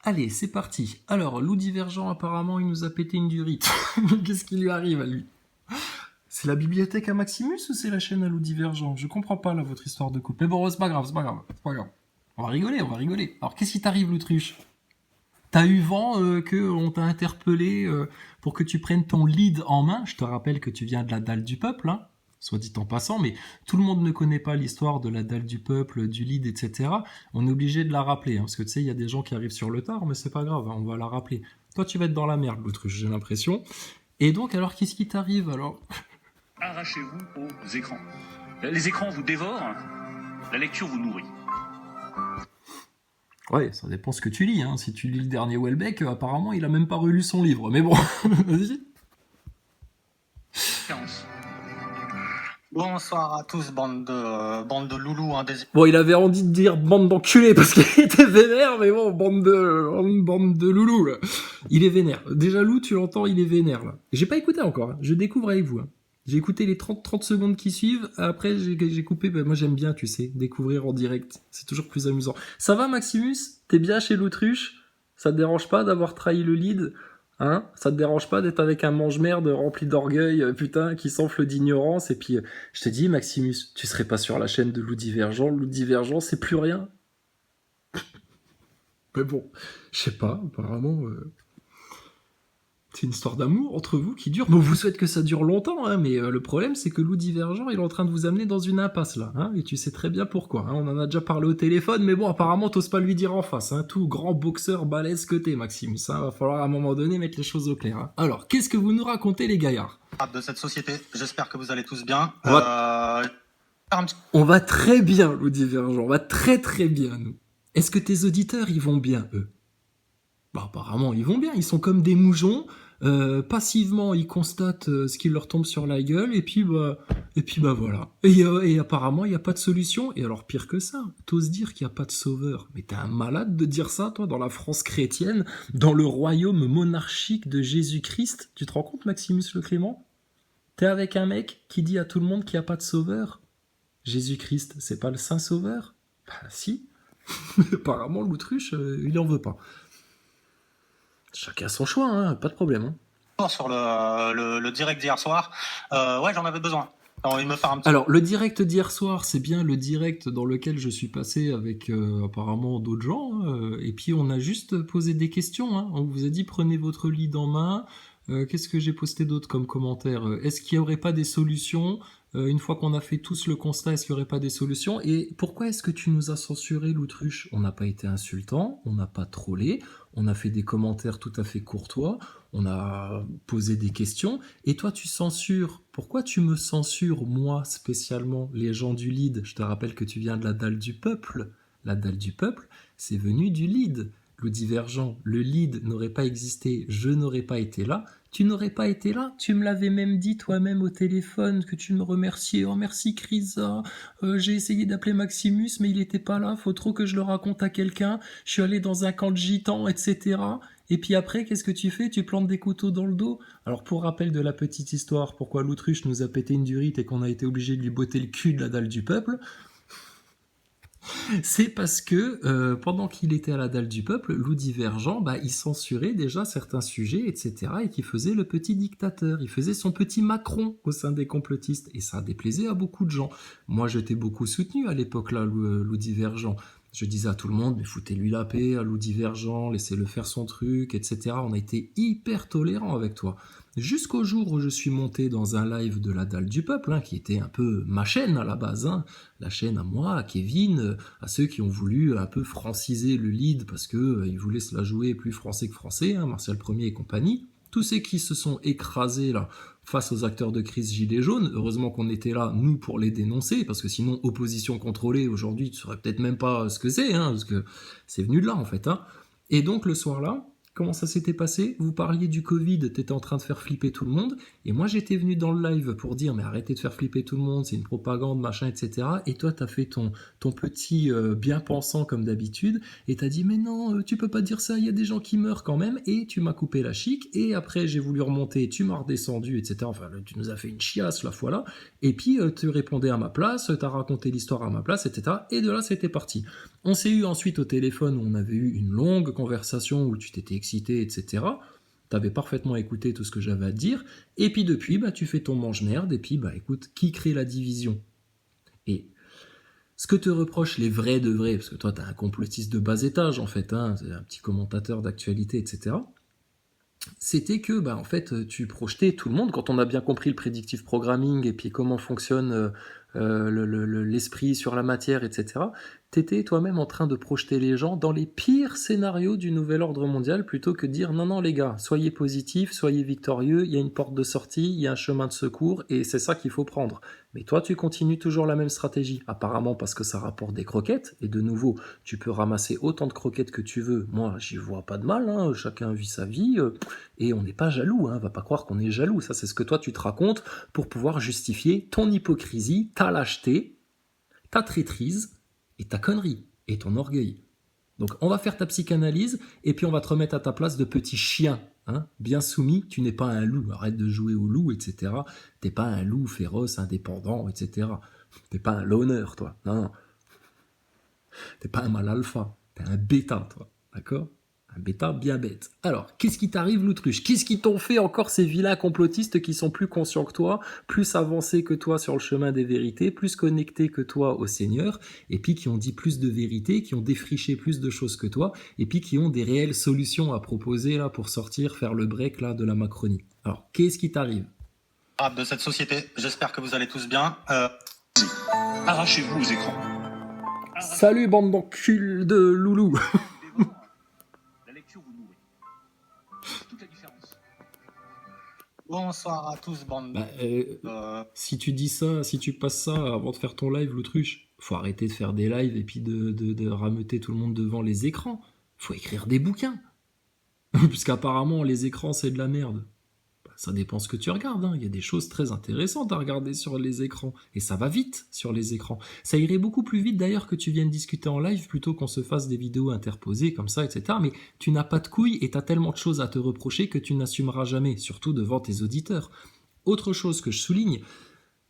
Allez, c'est parti. Alors, loup divergent, apparemment, il nous a pété une durite. Qu'est-ce qui lui arrive à lui? C'est la bibliothèque à Maximus ou c'est la chaîne à loup divergent? Je comprends pas, là, votre histoire de couple. Mais bon, c'est pas grave, c'est pas grave, c'est pas grave. On va rigoler, on va rigoler. Alors, qu'est-ce qui t'arrive, l'autruche? T'as eu vent que on t'a interpellé pour que tu prennes ton lead en main. Je te rappelle que tu viens de la dalle du peuple, hein, soit dit en passant, mais tout le monde ne connaît pas l'histoire de la dalle du peuple, du lead, etc. On est obligé de la rappeler, hein, parce que tu sais, il y a des gens qui arrivent sur le tard, mais c'est pas grave, hein, on va la rappeler. Toi, tu vas être dans la merde, l'autruche, j'ai l'impression. Et donc, alors, qu'est-ce qui t'arrive alors? Arrachez-vous aux écrans. Les écrans vous dévorent, la lecture vous nourrit. Ouais, ça dépend ce que tu lis. Hein. Si tu lis le dernier Welbeck, apparemment, il a même pas relu son livre. Mais bon, vas-y. Bonsoir à tous, bande de loulous indésirables. Bon, il avait envie de dire bande d'enculés parce qu'il était vénère, mais bon, bande de loulous, là. Il est vénère. Déjà, Lou, tu l'entends, il est vénère, là. J'ai pas écouté encore, hein. Je découvre avec vous. Hein. J'ai écouté les 30 secondes qui suivent, après j'ai coupé, ben, moi j'aime bien, tu sais, découvrir en direct. C'est toujours plus amusant. Ça va, Maximus? T'es bien chez l'autruche? Ça te dérange pas d'avoir trahi le lead? Hein, ça te dérange pas d'être avec un mange-merde rempli d'orgueil, putain, qui s'enfle d'ignorance, et puis, je te dis, Maximus, tu serais pas sur la chaîne de Loup Divergent, Loup Divergent, c'est plus rien. Mais bon, je sais pas, apparemment, c'est une histoire d'amour entre vous qui dure. Bon, vous souhaite que ça dure longtemps, hein, mais le problème, c'est que Loup Divergent, il est en train de vous amener dans une impasse, là, hein, et tu sais très bien pourquoi. Hein, on en a déjà parlé au téléphone, mais bon, apparemment, t'oses pas lui dire en face. Hein, tout grand boxeur balèze que t'es, Maximus. Hein, va falloir à un moment donné mettre les choses au clair. Hein. Alors, qu'est-ce que vous nous racontez, les gaillards? De cette société. J'espère que vous allez tous bien. On va très bien, Loup Divergent. On va très très bien, nous. Est-ce que tes auditeurs, ils vont bien, eux? Bah, apparemment, ils vont bien. Ils sont comme des moujons. Passivement, ils constatent ce qui leur tombe sur la gueule, et puis bah voilà. Et apparemment, il n'y a pas de solution. Et alors, pire que ça, t'oses dire qu'il n'y a pas de sauveur. Mais t'es un malade de dire ça, toi, dans la France chrétienne, dans le royaume monarchique de Jésus-Christ. Tu te rends compte, Maximus le Clément? T'es avec un mec qui dit à tout le monde qu'il n'y a pas de sauveur. Jésus-Christ, c'est pas le saint sauveur? Bah si. Apparemment, l'autruche, il en veut pas. Chacun son choix, hein, pas de problème. Hein. Sur le direct d'hier soir. Ouais, j'en avais besoin. Alors, Alors, le direct d'hier soir, c'est bien le direct dans lequel je suis passé avec apparemment d'autres gens. Hein, et puis, on a juste posé des questions. Hein. On vous a dit, prenez votre lead en main. Qu'est-ce que j'ai posté d'autre comme commentaire? Est-ce qu'il n'y aurait pas des solutions? Une fois qu'on a fait tous le constat, est-ce qu'il n'y aurait pas des solutions? Et pourquoi est-ce que tu nous as censuré, l'autruche? On n'a pas été insultant, on n'a pas trollé, on a fait des commentaires tout à fait courtois, on a posé des questions, et toi tu censures. Pourquoi tu me censures, moi, spécialement, les gens du lead? Je te rappelle que tu viens de la dalle du peuple. La dalle du peuple, c'est venu du lead. Le divergent, le lead n'aurait pas existé, je n'aurais pas été là, tu n'aurais pas été là, tu me l'avais même dit toi-même au téléphone, que tu me remerciais, oh merci Crisa, j'ai essayé d'appeler Maximus mais il était pas là, faut trop que je le raconte à quelqu'un, je suis allé dans un camp de gitans, etc. Et puis après, qu'est-ce que tu fais? Tu plantes des couteaux dans le dos? Alors pour rappel de la petite histoire, pourquoi l'autruche nous a pété une durite et qu'on a été obligé de lui botter le cul de la dalle du peuple, c'est parce que pendant qu'il était à la dalle du peuple, Loup Divergent, bah, il censurait déjà certains sujets, etc. et qu'il faisait le petit dictateur, il faisait son petit Macron au sein des complotistes, et ça déplaisait à beaucoup de gens. Moi, je t'ai beaucoup soutenu à l'époque là, Loup Divergent. Je disais à tout le monde, mais foutez-lui la paix, à Loup Divergent, laissez-le faire son truc, etc. On a été hyper tolérants avec toi. Jusqu'au jour où je suis monté dans un live de la dalle du peuple, hein, qui était un peu ma chaîne à la base, hein, la chaîne à moi, à Kevin, à ceux qui ont voulu un peu franciser le lead parce que ils voulaient se la jouer plus français que français, hein, Martial Premier et compagnie. Tous ceux qui se sont écrasés là face aux acteurs de crise gilets jaunes, heureusement qu'on était là, nous, pour les dénoncer, parce que sinon, opposition contrôlée, aujourd'hui, tu saurais peut-être même pas ce que c'est, hein, parce que c'est venu de là, en fait. Hein. Et donc, le soir-là, comment ça s'était passé. Vous parliez du Covid, t'étais en train de faire flipper tout le monde, et moi j'étais venu dans le live pour dire mais arrêtez de faire flipper tout le monde, c'est une propagande, machin, etc. Et toi t'as fait ton petit bien pensant comme d'habitude, et t'as dit mais non, tu peux pas dire ça, il y a des gens qui meurent quand même, et tu m'as coupé la chic, et après j'ai voulu remonter, tu m'as redescendu, etc. Enfin tu nous as fait une chiasse la fois là, et puis tu répondais à ma place, t'as raconté l'histoire à ma place, etc. Et de là c'était parti. On s'est eu ensuite au téléphone où on avait eu une longue conversation où tu t'étais excité, etc. T'avais parfaitement écouté tout ce que j'avais à te dire. Et puis depuis, bah, tu fais ton mange-merde. Et puis, bah, écoute, qui crée la division? Et ce que te reprochent les vrais de vrais, parce que toi, t'es un complotiste de bas étage, en fait, hein, c'est un petit commentateur d'actualité, etc. C'était que, bah, en fait, tu projetais tout le monde. Quand on a bien compris le predictive programming et puis comment fonctionne l'esprit sur la matière, etc., t'étais toi-même en train de projeter les gens dans les pires scénarios du nouvel ordre mondial plutôt que de dire non, non, les gars, soyez positifs, soyez victorieux, il y a une porte de sortie, il y a un chemin de secours et c'est ça qu'il faut prendre. Mais toi, tu continues toujours la même stratégie, apparemment parce que ça rapporte des croquettes, et de nouveau, tu peux ramasser autant de croquettes que tu veux. Moi, j'y vois pas de mal, hein, chacun vit sa vie, et on n'est pas jaloux, hein, va pas croire qu'on est jaloux, ça c'est ce que toi tu te racontes pour pouvoir justifier ton hypocrisie, ta lâcheté, ta traîtrise, et ta connerie, et ton orgueil. Donc on va faire ta psychanalyse, et puis on va te remettre à ta place de petit chien, hein, bien soumis, tu n'es pas un loup, arrête de jouer au loup, etc. T'es pas un loup féroce, indépendant, etc. T'es pas un loner, toi, non. T'es pas un mâle alpha, t'es un bêta, toi, d'accord? Un bêta bien bête. Alors, qu'est-ce qui t'arrive, l'autruche? Qu'est-ce qui t'ont fait encore ces vilains complotistes qui sont plus conscients que toi, plus avancés que toi sur le chemin des vérités, plus connectés que toi au Seigneur, et puis qui ont dit plus de vérités, qui ont défriché plus de choses que toi, et puis qui ont des réelles solutions à proposer là pour sortir, faire le break là de la Macronie. Alors, qu'est-ce qui t'arrive? De cette société, j'espère que vous allez tous bien. Arrachez-vous aux écrans. Salut bande d'enculs de loulou. La lecture vous nourrit. C'est toute la différence. Bonsoir à tous, bande de... Si tu dis ça, si tu passes ça avant de faire ton live, l'autruche, faut arrêter de faire des lives et puis de rameuter tout le monde devant les écrans. Faut écrire des bouquins. Puisqu'apparemment, les écrans, c'est de la merde. Bah, ça dépend ce que tu regardes, hein. Il y a des choses très intéressantes à regarder sur les écrans. Et ça va vite sur les écrans. Ça irait beaucoup plus vite d'ailleurs que tu viennes discuter en live plutôt qu'on se fasse des vidéos interposées comme ça, etc. Mais tu n'as pas de couilles et t'as tellement de choses à te reprocher que tu n'assumeras jamais, surtout devant tes auditeurs. Autre chose que je souligne,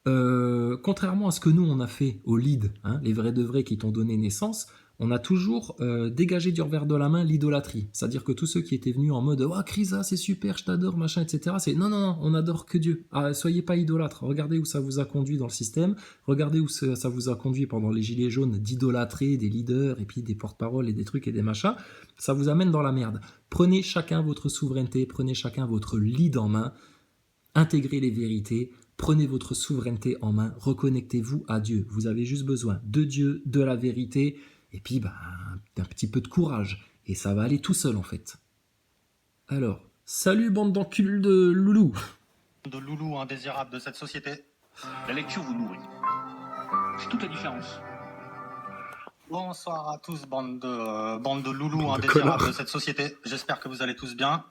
contrairement à ce que nous on a fait au lead, hein, les vrais de vrais qui t'ont donné naissance, on a toujours dégagé du revers de la main l'idolâtrie. C'est-à-dire que tous ceux qui étaient venus en mode « Oh, Krisa, c'est super, je t'adore, machin, etc. » C'est « Non, non, non, on adore que Dieu. Ah, soyez pas idolâtres. Regardez où ça vous a conduit dans le système. Regardez où ça vous a conduit pendant les gilets jaunes d'idolâtrer des leaders et puis des porte-paroles et des trucs et des machins. Ça vous amène dans la merde. Prenez chacun votre souveraineté, prenez chacun votre lead en main. Intégrez les vérités, prenez votre souveraineté en main, reconnectez-vous à Dieu. Vous avez juste besoin de Dieu, de la vérité, et puis bah, un petit peu de courage. Et ça va aller tout seul en fait. Alors, salut bande d'enculs de loulou. De loulou indésirable de cette société. La lecture vous nourrit. C'est toute la différence. Bonsoir à tous, bande de loulous Bande de indésirables connards. de cette société. J'espère que vous allez tous bien.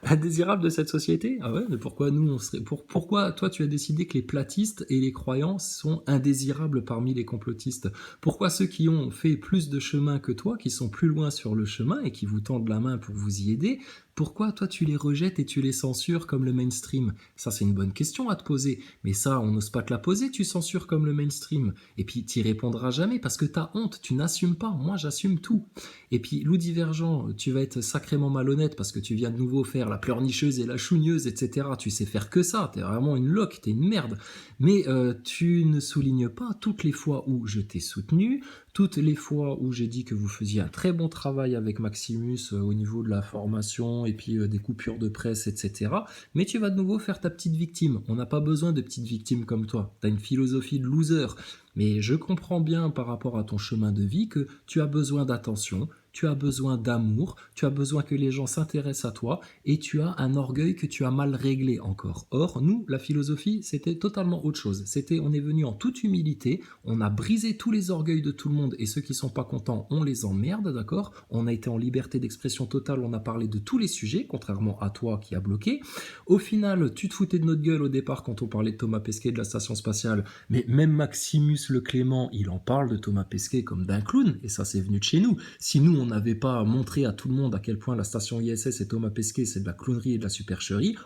Indésirable de cette société? Ah ouais, mais pourquoi nous on serait. Pourquoi toi tu as décidé que les platistes et les croyants sont indésirables parmi les complotistes? Pourquoi ceux qui ont fait plus de chemin que toi, qui sont plus loin sur le chemin et qui vous tendent la main pour vous y aider, pourquoi toi tu les rejettes et tu les censures comme le mainstream? Ça c'est une bonne question à te poser, mais ça on n'ose pas te la poser, tu censures comme le mainstream. Et puis t'y répondras jamais parce que t'as honte, tu n'assumes pas, moi j'assume tout. Et puis loup divergent, tu vas être sacrément malhonnête parce que tu viens de nouveau faire la pleurnicheuse et la chougneuse, etc. Tu sais faire que ça, t'es vraiment une loque, t'es une merde. Mais tu ne soulignes pas toutes les fois où je t'ai soutenu, toutes les fois où j'ai dit que vous faisiez un très bon travail avec Maximus au niveau de la formation et puis des coupures de presse, etc. Mais tu vas de nouveau faire ta petite victime. On n'a pas besoin de petites victimes comme toi. T'as une philosophie de loser. Mais je comprends bien par rapport à ton chemin de vie que tu as besoin d'attention, tu as besoin d'amour, tu as besoin que les gens s'intéressent à toi et tu as un orgueil que tu as mal réglé encore. Or, nous, la philosophie, c'était totalement autre chose. On est venu en toute humilité, on a brisé tous les orgueils de tout le monde et ceux qui sont pas contents, on les emmerde, d'accord? On a été en liberté d'expression totale, on a parlé de tous les sujets, contrairement à toi qui a bloqué. Au final, tu te foutais de notre gueule au départ quand on parlait de Thomas Pesquet, de la station spatiale, mais même Maximus Le Clément, il en parle de Thomas Pesquet comme d'un clown, et ça c'est venu de chez nous. Si nous, on n'avait pas montré à tout le monde à quel point la station ISS et Thomas Pesquet, c'est de la clownerie et de la supercherie,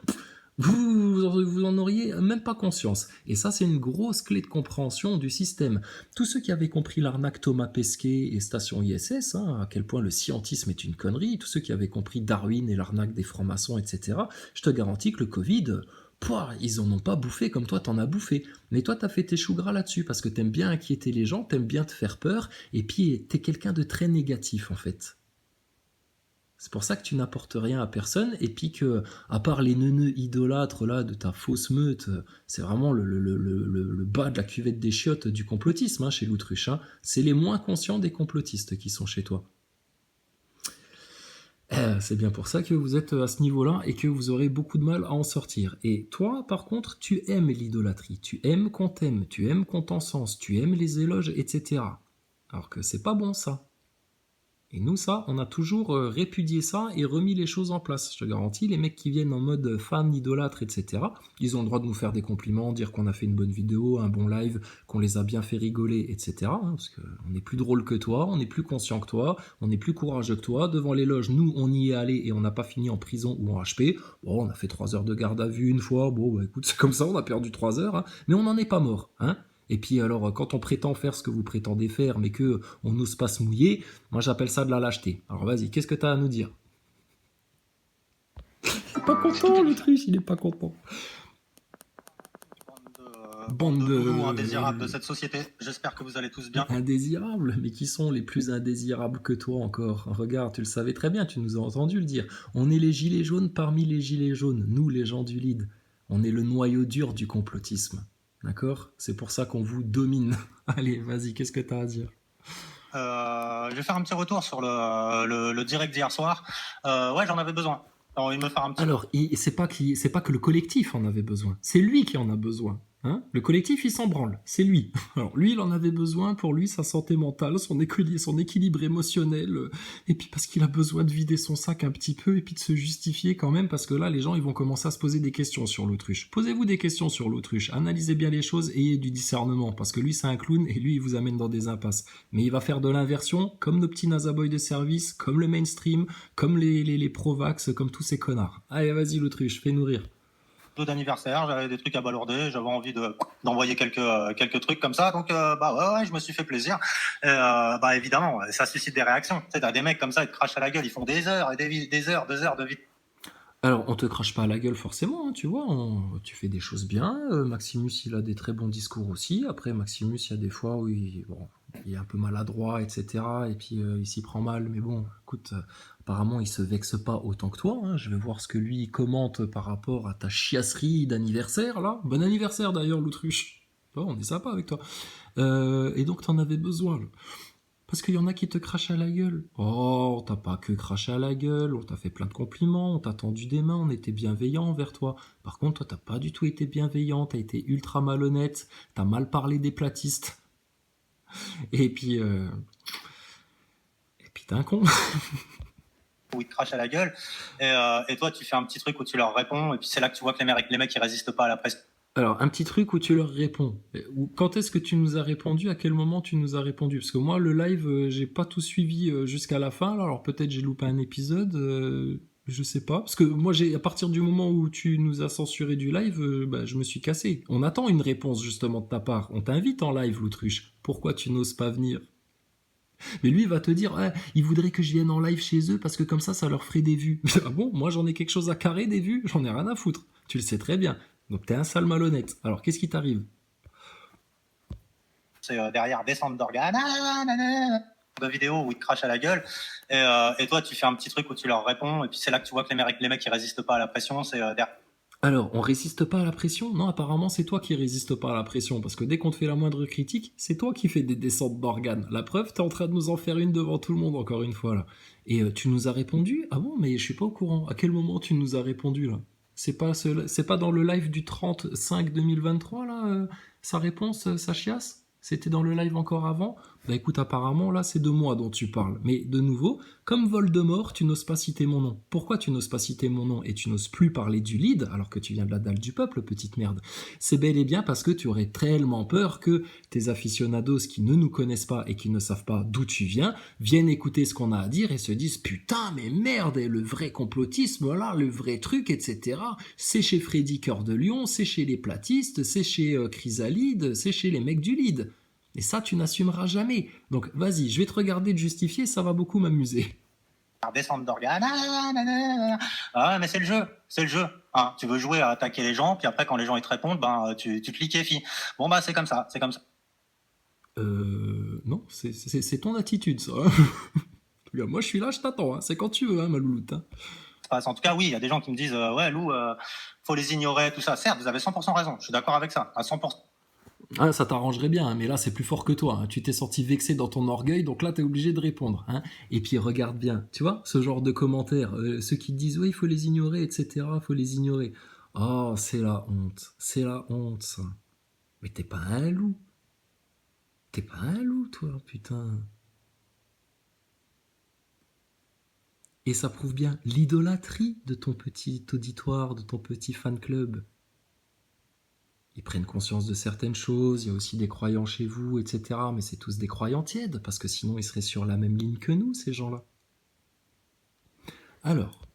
vous en auriez même pas conscience. Et ça, c'est une grosse clé de compréhension du système. Tous ceux qui avaient compris l'arnaque Thomas Pesquet et Station ISS, à quel point le scientisme est une connerie, tous ceux qui avaient compris Darwin et l'arnaque des francs-maçons, etc., je te garantis que le Covid, ils en ont pas bouffé comme toi t'en as bouffé. Mais toi, t'as fait tes choux gras là-dessus parce que t'aimes bien inquiéter les gens, t'aimes bien te faire peur, et puis t'es quelqu'un de très négatif en fait. C'est pour ça que tu n'apportes rien à personne, et puis que, à part les neuneux idolâtres là de ta fausse meute, c'est vraiment le bas de la cuvette des chiottes du complotisme chez l'Autruche. C'est les moins conscients des complotistes qui sont chez toi. C'est bien pour ça que vous êtes à ce niveau-là et que vous aurez beaucoup de mal à en sortir. Et toi, par contre, tu aimes l'idolâtrie, tu aimes qu'on t'aime, tu aimes qu'on t'encense, tu aimes les éloges, etc. Alors que c'est pas bon ça. Et nous, ça, on a toujours répudié ça et remis les choses en place. Je te garantis, les mecs qui viennent en mode fan, idolâtre, etc., ils ont le droit de nous faire des compliments, dire qu'on a fait une bonne vidéo, un bon live, qu'on les a bien fait rigoler, etc. Parce qu'on est plus drôle que toi, on est plus conscient que toi, on est plus courageux que toi. Devant l'éloge, nous, on y est allé et on n'a pas fini en prison ou en HP. Bon, on a fait 3 heures de garde à vue une fois. Bon, bah écoute, c'est comme ça, on a perdu 3 heures. Mais on n'en est pas mort, Et puis alors, quand on prétend faire ce que vous prétendez faire, mais que on n'ose pas se mouiller, moi j'appelle ça de la lâcheté. Alors vas-y, qu'est-ce que tu as à nous dire? Il est pas content, l'Autriche, il est pas content. Bande de boulons indésirables de cette société. J'espère que vous allez tous bien. Indésirables? Mais qui sont les plus indésirables que toi encore? Regarde, tu le savais très bien, tu nous as entendu le dire. On est les gilets jaunes parmi les gilets jaunes, nous les gens du lead. On est le noyau dur du complotisme. D'accord? C'est pour ça qu'on vous domine. Allez, vas-y, qu'est-ce que tu as à dire? Je vais faire un petit retour sur le direct d'hier soir. Ouais, j'en avais besoin. Alors, il me faire un petit... Alors, c'est pas que le collectif en avait besoin. C'est lui qui en a besoin. Le collectif, il s'en branle. C'est lui. Alors, lui, il en avait besoin pour lui, sa santé mentale, son équilibre émotionnel. Et puis, parce qu'il a besoin de vider son sac un petit peu et puis de se justifier quand même, parce que là, les gens, ils vont commencer à se poser des questions sur l'Autruche. Posez-vous des questions sur l'Autruche. Analysez bien les choses, ayez du discernement. Parce que lui, c'est un clown et lui, il vous amène dans des impasses. Mais il va faire de l'inversion, comme nos petits nazaboys de service, comme le mainstream, comme les pro-vax, comme tous ces connards. Allez, vas-y, l'Autruche, fais nourrir. D'anniversaire, j'avais des trucs à balorder, j'avais envie d'envoyer quelques trucs comme ça, donc ouais, je me suis fait plaisir. Et, évidemment, ça suscite des réactions. Tu sais, t'as des mecs comme ça, ils te crachent à la gueule, ils font des heures et des heures de vie. Alors, on te crache pas à la gueule forcément, tu vois, tu fais des choses bien. Maximus, il a des très bons discours aussi. Après, Maximus, il y a des fois où il est un peu maladroit, etc. Et puis, il s'y prend mal. Mais bon, écoute, apparemment, il se vexe pas autant que toi. Je vais voir ce que lui il commente par rapport à ta chiasserie d'anniversaire, là. Bon anniversaire, d'ailleurs, l'Autruche. On est sympa avec toi. Et donc, t'en avais besoin, là. Parce qu'il y en a qui te crachent à la gueule. Oh, on t'a pas que craché à la gueule, on t'a fait plein de compliments, on t'a tendu des mains, on était bienveillant envers toi. Par contre, toi, t'as pas du tout été bienveillant, t'as été ultra malhonnête, t'as mal parlé des platistes. Et puis t'es un con. Où ils te crachent à la gueule, et toi, tu fais un petit truc où tu leur réponds, et puis c'est là que tu vois que les mecs ils résistent pas à la pression. Alors, un petit truc où tu leur réponds. Quand est-ce que tu nous as répondu? À quel moment tu nous as répondu? Parce que moi, le live, j'ai pas tout suivi jusqu'à la fin. Alors peut-être j'ai loupé un épisode, je sais pas. Parce que moi, à partir du moment où tu nous as censuré du live, je me suis cassé. On attend une réponse justement de ta part. On t'invite en live, l'Autruche. Pourquoi tu n'oses pas venir? Mais lui, il va te dire, il voudrait que je vienne en live chez eux parce que comme ça leur ferait des vues. Ah bon? Moi, j'en ai quelque chose à carrer des vues? J'en ai rien à foutre. Tu le sais très bien. Donc t'es un sale malhonnête. Alors qu'est-ce qui t'arrive? C'est derrière descente d'organes, de vidéos où ils te crachent à la gueule, et toi tu fais un petit truc où tu leur réponds, et puis c'est là que tu vois que les mecs ils résistent pas à la pression. Alors, on résiste pas à la pression? Non, apparemment, c'est toi qui résiste pas à la pression, parce que dès qu'on te fait la moindre critique, c'est toi qui fais des descentes d'organes. La preuve, t'es en train de nous en faire une devant tout le monde, encore une fois, là. Et tu nous as répondu? Ah bon, mais je suis pas au courant. À quel moment tu nous as répondu, là? C'est pas dans le live du 30/5/2023, là, sa réponse, sa chiasse? C'était dans le live encore avant? Bah écoute, apparemment, là, c'est de moi dont tu parles. Mais de nouveau, comme Voldemort, tu n'oses pas citer mon nom. Pourquoi tu n'oses pas citer mon nom et tu n'oses plus parler du lead, alors que tu viens de la dalle du peuple, petite merde? C'est bel et bien parce que tu aurais tellement peur que tes aficionados qui ne nous connaissent pas et qui ne savent pas d'où tu viens, viennent écouter ce qu'on a à dire et se disent putain, mais merde, et le vrai complotisme, là, le vrai truc, etc. C'est chez Freddy Cœur de Lion, c'est chez les platistes, c'est chez Chrysalide, c'est chez les mecs du lead. Et ça, tu n'assumeras jamais. Donc, vas-y, je vais te regarder te justifier, ça va beaucoup m'amuser. Descendre d'organes. Ah ouais, mais c'est le jeu, c'est le jeu. Hein, tu veux jouer à attaquer les gens, puis après, quand les gens ils te répondent, ben, tu te liquéfies. Bon, bah, c'est comme ça, c'est comme ça. Non, c'est ton attitude, ça. Moi, je suis là, je t'attends. Hein. C'est quand tu veux, hein, ma louloute. Hein. En tout cas, oui, il y a des gens qui me disent, ouais, Lou, faut les ignorer, tout ça. Certes, vous avez 100% raison. Je suis d'accord avec ça, à 100%. Ah, ça t'arrangerait bien, hein, mais là c'est plus fort que toi. Hein. Tu t'es sorti vexé dans ton orgueil, donc là t'es obligé de répondre. Hein. Et puis regarde bien, tu vois, ce genre de commentaires, ceux qui disent ouais il faut les ignorer, etc. Faut les ignorer. Oh, c'est la honte, ça. Mais t'es pas un loup, toi, putain. Et ça prouve bien l'idolâtrie de ton petit auditoire, de ton petit fan club. Ils prennent conscience de certaines choses, il y a aussi des croyants chez vous, etc. Mais c'est tous des croyants tièdes, parce que sinon ils seraient sur la même ligne que nous, ces gens-là. Alors.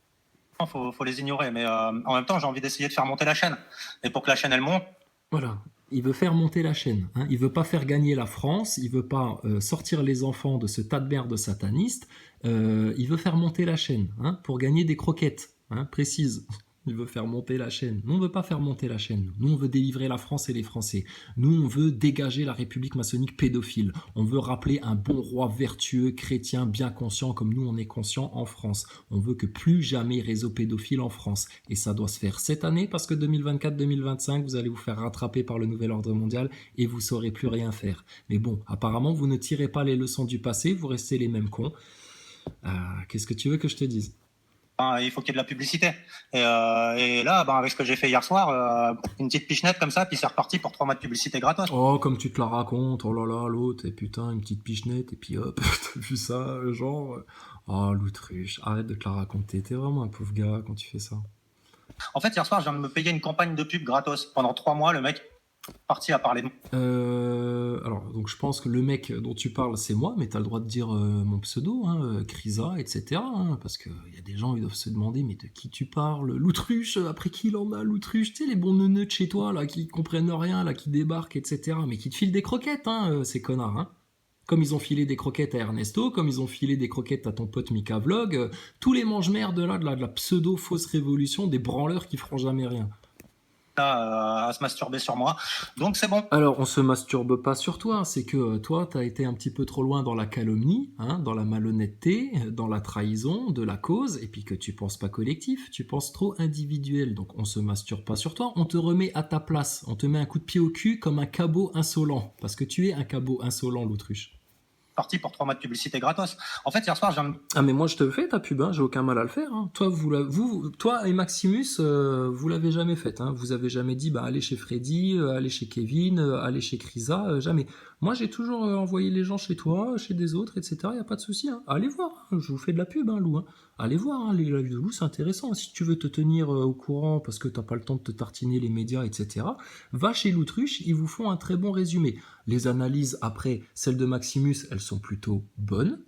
Faut les ignorer, mais en même temps, j'ai envie d'essayer de faire monter la chaîne. Et pour que la chaîne, elle monte... Voilà, il veut faire monter la chaîne. Hein. Il veut pas faire gagner la France, il veut pas sortir les enfants de ce tas de merde sataniste, il veut faire monter la chaîne, hein, pour gagner des croquettes, hein, précise. Il veut faire monter la chaîne. Nous, on veut pas faire monter la chaîne. Nous, on veut délivrer la France et les Français. Nous, on veut dégager la République maçonnique pédophile. On veut rappeler un bon roi vertueux, chrétien, bien conscient, comme nous, on est conscient en France. On veut que plus jamais réseau pédophile en France. Et ça doit se faire cette année, parce que 2024-2025, vous allez vous faire rattraper par le nouvel ordre mondial et vous saurez plus rien faire. Mais bon, apparemment, vous ne tirez pas les leçons du passé, vous restez les mêmes cons. Qu'est-ce que tu veux que je te dise ? Il faut qu'il y ait de la publicité. Et là, avec ce que j'ai fait hier soir, une petite pichenette comme ça, puis c'est reparti pour 3 mois de publicité gratos. Oh, comme tu te la racontes, oh là là, l'autre, et putain, une petite pichenette, et puis hop, t'as vu ça, genre... Oh, l'autruche, arrête de te la raconter, t'es vraiment un pauvre gars quand tu fais ça. En fait, hier soir, je viens de me payer une campagne de pub gratos. Pendant 3 mois, le mec parti à parler de moi. Alors, donc je pense que le mec dont tu parles, c'est moi, mais t'as le droit de dire mon pseudo, hein, Krisa, etc. Hein, parce qu'il y a des gens, ils doivent se demander, mais de qui tu parles? L'autruche, après qui il en a, l'autruche? Tu sais, les bons neuneux de chez toi, là, qui comprennent rien, là, qui débarquent, etc. Mais qui te filent des croquettes, hein, ces connards, hein. Comme ils ont filé des croquettes à Ernesto, comme ils ont filé des croquettes à ton pote Mika Vlog, tous les mange-merdes là, de la pseudo-fausse révolution, des branleurs qui feront jamais rien. À se masturber sur moi, donc c'est bon. Alors on se masturbe pas sur toi, c'est que toi t'as été un petit peu trop loin dans la calomnie, hein, dans la malhonnêteté, dans la trahison de la cause, et puis que tu penses pas collectif, tu penses trop individuel, donc on se masturbe pas sur toi, on te remet à ta place, on te met un coup de pied au cul comme un cabot insolent, parce que tu es un cabot insolent, l'autruche. Parti pour 3 mois de publicité gratos. En fait, hier soir, Ah mais moi je te fais ta pub, hein, j'ai aucun mal à le faire. Hein. Toi et Maximus, vous l'avez jamais fait. Hein. Vous avez jamais dit, allez chez Freddy, allez chez Kevin, allez chez Krisa, jamais. Moi j'ai toujours envoyé les gens chez toi, chez des autres, etc. Y a pas de souci. Hein. Allez voir, hein. Je vous fais de la pub, hein, Lou. Hein. Allez voir, hein, les lives de Lou, c'est intéressant. Si tu veux te tenir au courant parce que t'as pas le temps de te tartiner les médias, etc. Va chez l'Autruche, ils vous font un très bon résumé. Les analyses après, celles de Maximus, elles sont plutôt bonnes,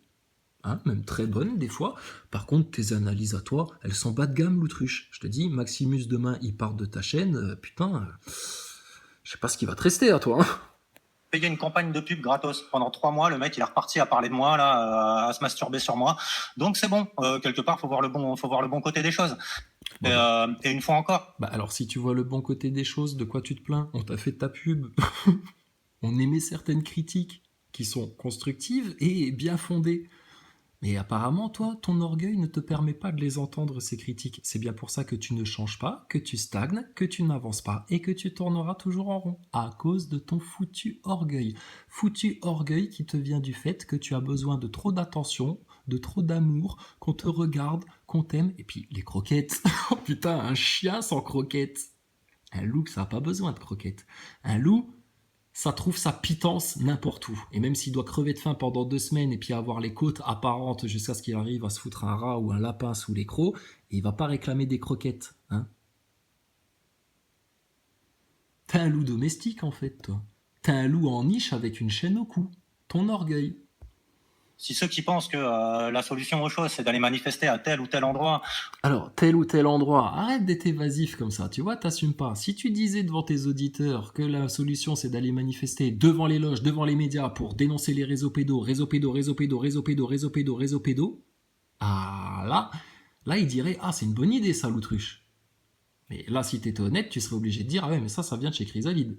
hein, même très bonnes des fois. Par contre, tes analyses à toi, elles sont bas de gamme, l'autruche. Je te dis, Maximus, demain, il part de ta chaîne, putain, je sais pas ce qui va te rester à toi. Hein. Payer une campagne de pub gratos. Pendant 3 mois, le mec, il est reparti à parler de moi, là, à se masturber sur moi. Donc c'est bon. Quelque part, faut voir le bon côté des choses. Et une fois encore. Alors, si tu vois le bon côté des choses, de quoi tu te plains? On t'a fait ta pub. On émet certaines critiques qui sont constructives et bien fondées. Mais apparemment, toi, ton orgueil ne te permet pas de les entendre, ces critiques. C'est bien pour ça que tu ne changes pas, que tu stagnes, que tu n'avances pas et que tu tourneras toujours en rond. À cause de ton foutu orgueil. Foutu orgueil qui te vient du fait que tu as besoin de trop d'attention, de trop d'amour, qu'on te regarde, qu'on t'aime. Et puis, les croquettes. Oh putain, un chien sans croquettes. Un loup, ça n'a pas besoin de croquettes. Un loup, ça trouve sa pitance n'importe où. Et même s'il doit crever de faim pendant 2 semaines et puis avoir les côtes apparentes jusqu'à ce qu'il arrive à se foutre un rat ou un lapin sous les crocs, il va pas réclamer des croquettes. Hein. T'es un loup domestique en fait, toi. T'es un loup en niche avec une chaîne au cou. Ton orgueil. Si ceux qui pensent que la solution aux choses, c'est d'aller manifester à tel ou tel endroit. Alors, tel ou tel endroit, arrête d'être évasif comme ça, tu vois, t'assumes pas. Si tu disais devant tes auditeurs que la solution c'est d'aller manifester devant les loges, devant les médias pour dénoncer les réseaux pédos, ah là, ils diraient, ah c'est une bonne idée ça, l'autruche. Mais là, si t'étais honnête, tu serais obligé de dire, ah ouais, mais ça vient de chez Chrysalide.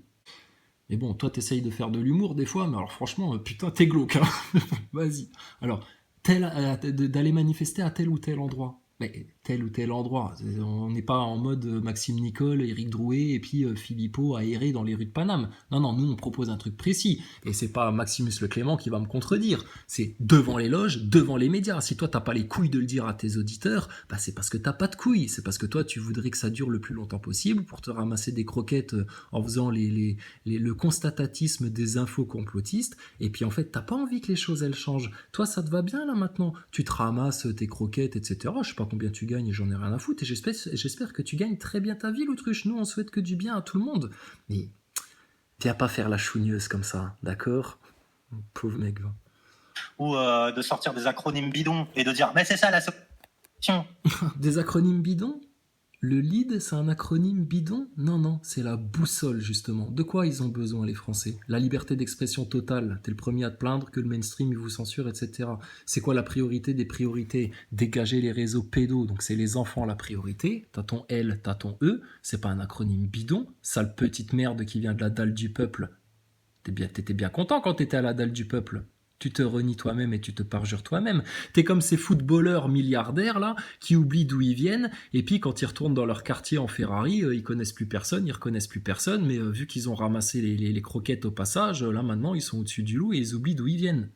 Mais bon, toi, t'essayes de faire de l'humour des fois, mais alors franchement, putain, t'es glauque. Hein. Vas-y. Alors, d'aller manifester à tel ou tel endroit. Mais tel ou tel endroit. On n'est pas en mode Maxime Nicole, Éric Drouet et puis Philippot aéré dans les rues de Paname. Non, non, nous on propose un truc précis. Et c'est pas Maximus Le Clément qui va me contredire. C'est devant les loges, devant les médias. Si toi t'as pas les couilles de le dire à tes auditeurs, bah c'est parce que t'as pas de couilles. C'est parce que toi tu voudrais que ça dure le plus longtemps possible pour te ramasser des croquettes en faisant le constatatisme des infos complotistes. Et puis en fait t'as pas envie que les choses elles changent. Toi ça te va bien là maintenant. Tu te ramasses tes croquettes, etc. Je sais pas combien tu gagnes, j'en ai rien à foutre, et j'espère que tu gagnes très bien ta vie, l'autruche. Nous, on souhaite que du bien à tout le monde. Mais viens pas faire la chougneuse comme ça, d'accord? Pauvre mec. Va. Ou de sortir des acronymes bidons et de dire mais c'est ça la solution. Des acronymes bidons? Le lead, c'est un acronyme bidon? Non, non, c'est la boussole, justement. De quoi ils ont besoin, les Français? La liberté d'expression totale. T'es le premier à te plaindre que le mainstream, il vous censure, etc. C'est quoi la priorité des priorités? Dégager les réseaux pédos, donc c'est les enfants la priorité. T'as ton L, t'as ton E. C'est pas un acronyme bidon. Sale petite merde qui vient de la dalle du peuple. T'étais bien content quand t'étais à la dalle du peuple. Tu te renies toi-même et tu te parjures toi-même. T'es comme ces footballeurs milliardaires là qui oublient d'où ils viennent et puis quand ils retournent dans leur quartier en Ferrari, ils connaissent plus personne, ils reconnaissent plus personne, mais vu qu'ils ont ramassé les croquettes au passage, là maintenant ils sont au-dessus du loup et ils oublient d'où ils viennent.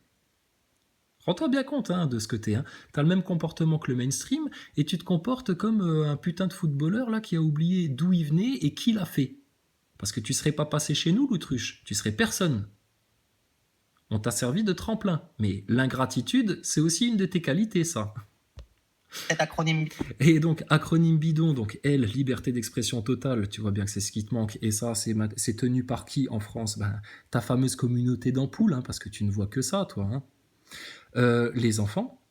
Rends-toi bien compte de ce que t'es. T'as le même comportement que le mainstream et tu te comportes comme un putain de footballeur là qui a oublié d'où il venait et qui l'a fait. Parce que tu serais pas passé chez nous, l'autruche. Tu serais personne. On t'a servi de tremplin. Mais l'ingratitude, c'est aussi une de tes qualités, ça. Cet acronyme. Et donc, acronyme bidon, donc L, liberté d'expression totale, tu vois bien que c'est ce qui te manque. Et ça, c'est tenu par qui en France? Ta fameuse communauté d'ampoules, parce que tu ne vois que ça, toi. Les enfants,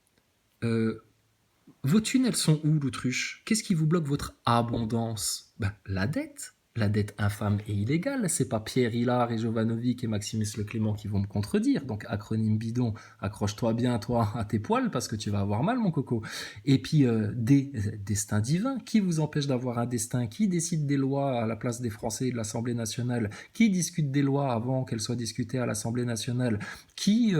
vos thunes, elles sont où, l'autruche? Qu'est-ce qui vous bloque votre abondance? La dette. La dette infâme et illégale, c'est pas Pierre Hillard et Jovanovic et Maximus Le Clément qui vont me contredire. Donc acronyme bidon, accroche-toi bien toi à tes poils parce que tu vas avoir mal mon coco. Et puis destin divin, qui vous empêche d'avoir un destin? Qui décide des lois à la place des Français et de l'Assemblée nationale? Qui discute des lois avant qu'elles soient discutées à l'Assemblée nationale? Qui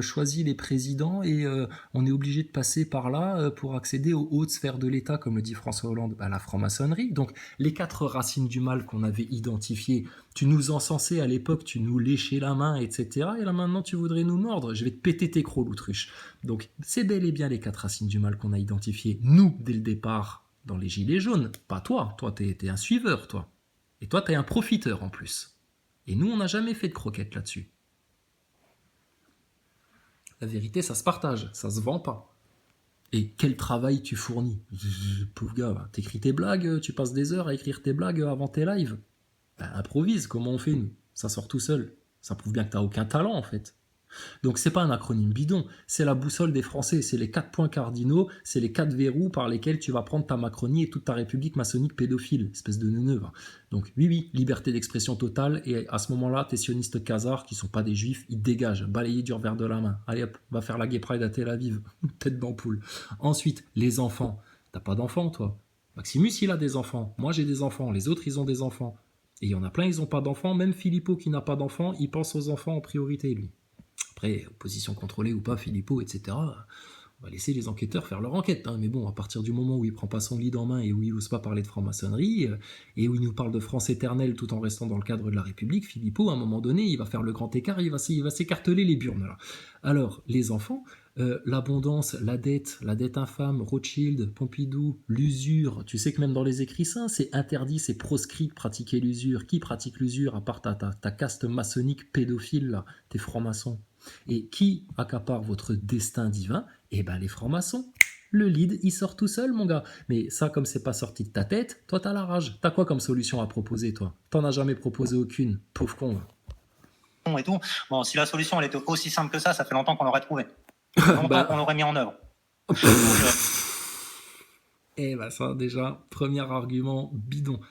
choisit les présidents et on est obligé de passer par là pour accéder aux hautes sphères de l'État, comme le dit François Hollande? La franc-maçonnerie. Donc les 4 racines du mal qu'on avait identifié, tu nous encensais à l'époque, tu nous léchais la main, etc. Et là maintenant tu voudrais nous mordre, je vais te péter tes crocs, l'autruche. Donc c'est bel et bien les 4 racines du mal qu'on a identifiées, nous, dès le départ, dans les gilets jaunes. Pas toi, toi t'es un suiveur, toi. Et toi t'es un profiteur en plus. Et nous on n'a jamais fait de croquettes là-dessus. La vérité ça se partage, ça se vend pas. Et quel travail tu fournis? Pauvre gars, t'écris tes blagues, tu passes des heures à écrire tes blagues avant tes lives. Improvise, comment on fait nous? Ça sort tout seul. Ça prouve bien que t'as aucun talent en fait. Donc c'est pas un acronyme bidon, c'est la boussole des Français, c'est les 4 points cardinaux, c'est les 4 verrous par lesquels tu vas prendre ta Macronie et toute ta république maçonnique pédophile, espèce de neuneu. Donc oui, liberté d'expression totale, et à ce moment-là, tes sionistes khazars, qui sont pas des juifs, ils dégagent, balayés du revers de la main. Allez hop, va faire la Gay Pride à Tel Aviv, tête d'ampoule. Ensuite, les enfants. T'as pas d'enfants, toi? Maximus, il a des enfants, moi j'ai des enfants, les autres, ils ont des enfants. Et il y en a plein, ils ont pas d'enfants, même Philippot qui n'a pas d'enfants, il pense aux enfants en priorité, lui. Après, position contrôlée ou pas, Philippot, etc., On va laisser les enquêteurs faire leur enquête, hein. Mais bon, à partir du moment où il prend pas son lead en main et où il n'ose pas parler de franc-maçonnerie, et où il nous parle de France éternelle tout en restant dans le cadre de la République, Philippot, à un moment donné, il va faire le grand écart, il va s'écarteler les burnes. Là. Alors, les enfants, l'abondance, la dette infâme, Rothschild, Pompidou, l'usure, tu sais que même dans les écrits saints, c'est interdit, c'est proscrit de pratiquer l'usure. Qui pratique l'usure, à part ta caste maçonnique pédophile, là, tes francs-maçons? Et qui accapare votre destin divin? Eh ben les francs-maçons. Le lead, il sort tout seul, mon gars. Mais ça, comme c'est pas sorti de ta tête, toi, t'as la rage. T'as quoi comme solution à proposer, toi? T'en as jamais proposé aucune, pauvre con. Et tout. Bon, si la solution elle était aussi simple que ça fait longtemps qu'on l'aurait trouvé. Longtemps qu'on l'aurait mis en œuvre. Eh ben ça, déjà, premier argument bidon.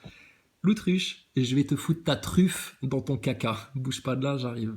L'autruche, et je vais te foutre ta truffe dans ton caca. Bouge pas de là, j'arrive.